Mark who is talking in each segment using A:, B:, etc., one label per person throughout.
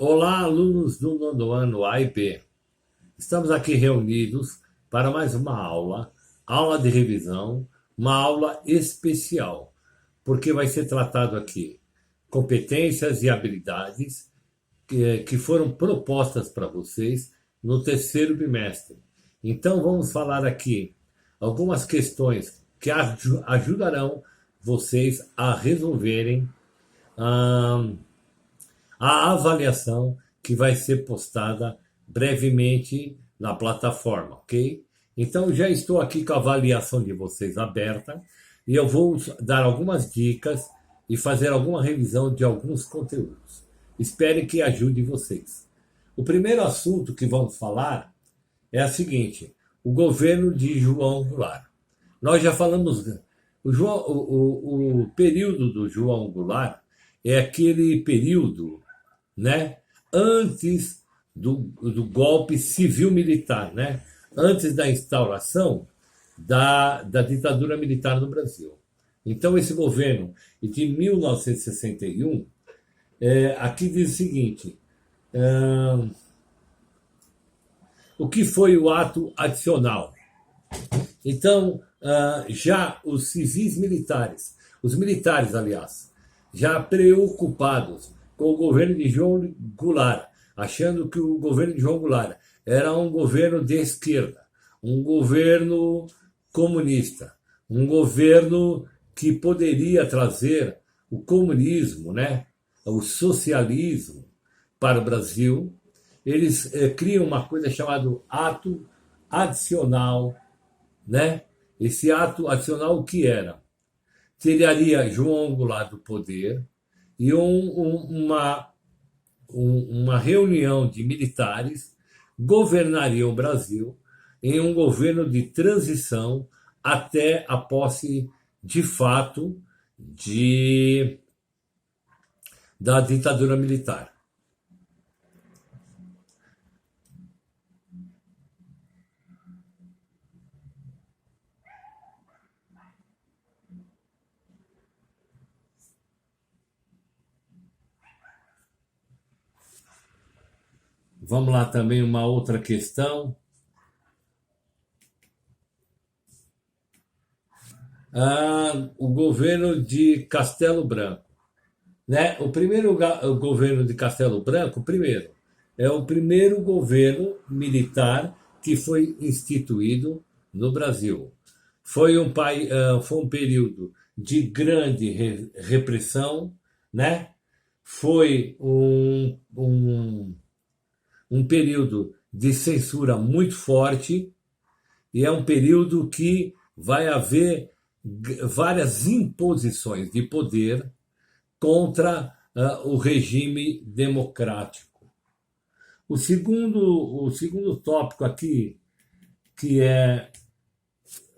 A: Olá, alunos do nono ano A e B. Estamos aqui reunidos para mais uma aula, aula de revisão, uma aula especial, porque vai ser tratado aqui competências e habilidades que foram propostas para vocês no terceiro bimestre. Então, vamos falar aqui algumas questões que ajudarão vocês a resolverem ah, a avaliação que vai ser postada brevemente na plataforma, ok? Então, já estou aqui com a avaliação de vocês aberta e eu vou dar algumas dicas e fazer alguma revisão de alguns conteúdos. Espero que ajude vocês. O primeiro assunto que vamos falar é o seguinte: o governo de João Goulart. Nós já falamos, o período do João Goulart é aquele período, né, antes do golpe civil-militar, né, antes da instauração da ditadura militar no Brasil. Então, esse governo de 1961, aqui diz o seguinte: o que foi o ato adicional? Então, já os civis militares, os militares, aliás, já preocupados com o governo de João Goulart, achando que o governo de João Goulart era um governo de esquerda, um governo comunista, um governo que poderia trazer o comunismo, né, o socialismo para o Brasil. Eles criam uma coisa chamada ato adicional, né? Esse ato adicional, o que era? Tiraria João Goulart do poder e uma reunião de militares governaria o Brasil em um governo de transição até a posse de fato da ditadura militar. Vamos lá também uma outra questão. O governo de Castelo Branco, né? O governo de Castelo Branco, primeiro, é o primeiro governo militar que foi instituído no Brasil. Foi um período de grande repressão, né? Foi um período de censura muito forte e é um período que vai haver várias imposições de poder contra o regime democrático. O segundo tópico aqui, que é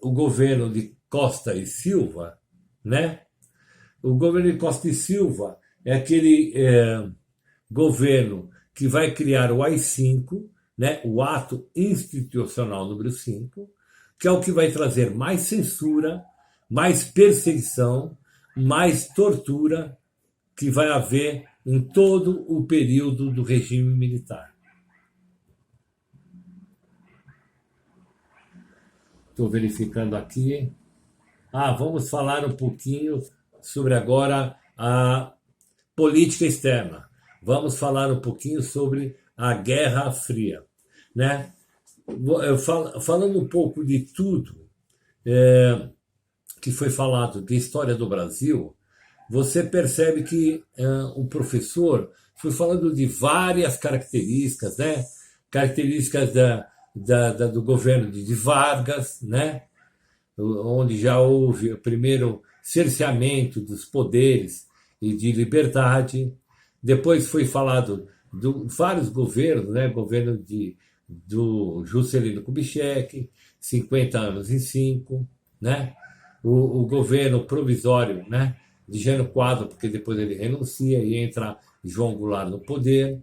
A: o governo de Costa e Silva, né? O governo de Costa e Silva é aquele governo que vai criar o AI-5, né, o Ato Institucional número 5, que é o que vai trazer mais censura, mais perseguição, mais tortura que vai haver em todo o período do regime militar. Estou verificando aqui. Vamos falar um pouquinho sobre agora a política externa. Vamos falar um pouquinho sobre a Guerra Fria, né? Falando um pouco de tudo que foi falado de história do Brasil, você percebe que o professor foi falando de várias características, né? Características do governo de Vargas, né? Onde já houve o primeiro cerceamento dos poderes e de liberdade. Depois foi falado de vários governos, né? Governo do Juscelino Kubitschek, 50 anos em 5, né? O governo provisório, né, de Jânio Quadros, porque depois ele renuncia e entra João Goulart no poder.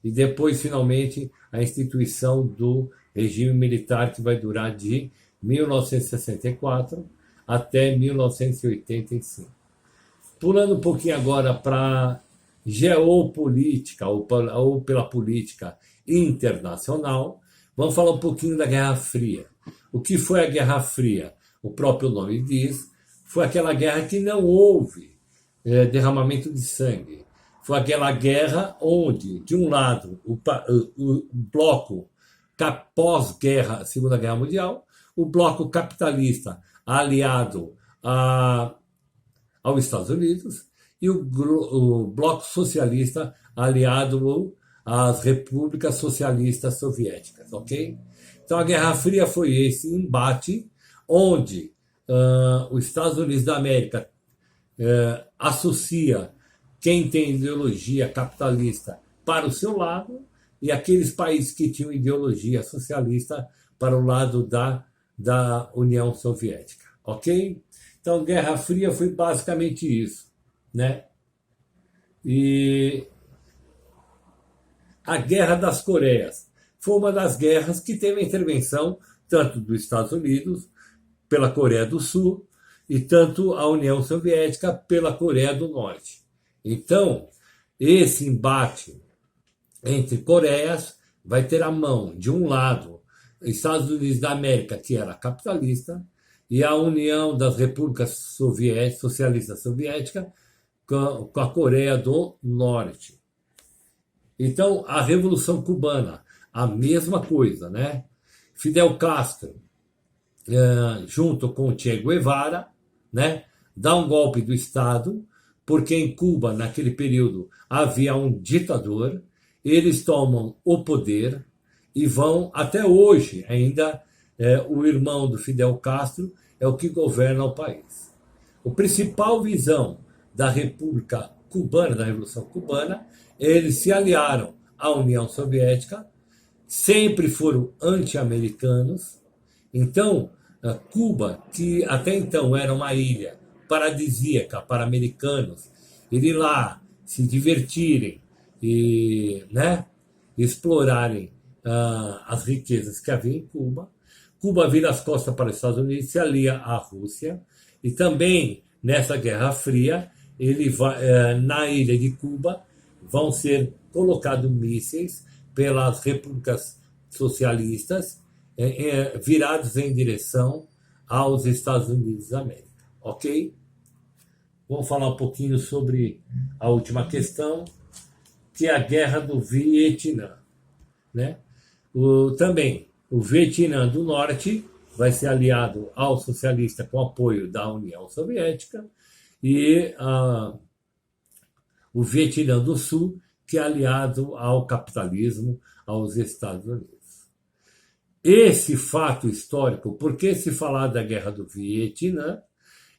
A: E depois, finalmente, a instituição do regime militar, que vai durar de 1964 até 1985. Pulando um pouquinho agora para geopolítica ou pela política internacional, vamos falar um pouquinho da Guerra Fria. O que foi a Guerra Fria? O próprio nome diz, foi aquela guerra que não houve derramamento de sangue. Foi aquela guerra onde, de um lado, o bloco pós-guerra, Segunda Guerra Mundial, o bloco capitalista aliado aos Estados Unidos e o bloco socialista aliado às repúblicas socialistas soviéticas, ok? Então a Guerra Fria foi esse embate onde os Estados Unidos da América associa quem tem ideologia capitalista para o seu lado e aqueles países que tinham ideologia socialista para o lado da União Soviética, ok? Então, Guerra Fria foi basicamente isso, né? E a Guerra das Coreias foi uma das guerras que teve a intervenção tanto dos Estados Unidos pela Coreia do Sul e tanto a União Soviética pela Coreia do Norte. Então, esse embate entre Coreias vai ter a mão, de um lado, Estados Unidos da América, que era capitalista, e a União das Repúblicas Socialistas Soviéticas com a Coreia do Norte. Então, a Revolução Cubana, a mesma coisa, né? Fidel Castro, junto com Che Guevara, né, dá um golpe do Estado, porque em Cuba, naquele período, havia um ditador, eles tomam o poder e vão, até hoje, ainda o irmão do Fidel Castro é o que governa o país. O principal visão da República Cubana, da Revolução Cubana, eles se aliaram à União Soviética, sempre foram anti-americanos. Então, Cuba, que até então era uma ilha paradisíaca para americanos, irem lá se divertirem e, né, explorarem as riquezas que havia em Cuba. Cuba vira as costas para os Estados Unidos, se alia à Rússia, e também nessa Guerra Fria, na ilha de Cuba vão ser colocados mísseis pelas repúblicas socialistas virados em direção aos Estados Unidos da América, ok? Vamos falar um pouquinho sobre a última questão, que é a Guerra do Vietnã, né? Também o Vietnã do Norte vai ser aliado ao socialista com apoio da União Soviética e o Vietnã do Sul, que é aliado ao capitalismo, aos Estados Unidos. Esse fato histórico, por que se falar da Guerra do Vietnã,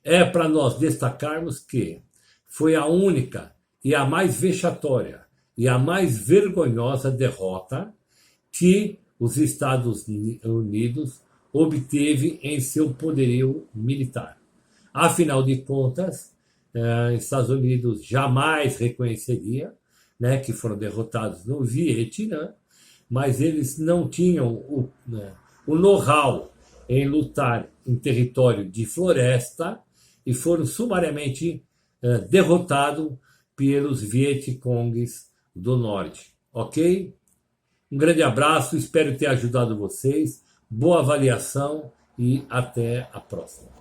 A: é para nós destacarmos que foi a única e a mais vexatória e a mais vergonhosa derrota que os Estados Unidos obteve em seu poderio militar. Afinal de contas, os Estados Unidos jamais reconheceria, né, que foram derrotados no Vietnã, mas eles não tinham o know-how em lutar em território de floresta e foram sumariamente derrotados pelos Vietcongues do Norte. Ok? Um grande abraço, espero ter ajudado vocês. Boa avaliação e até a próxima.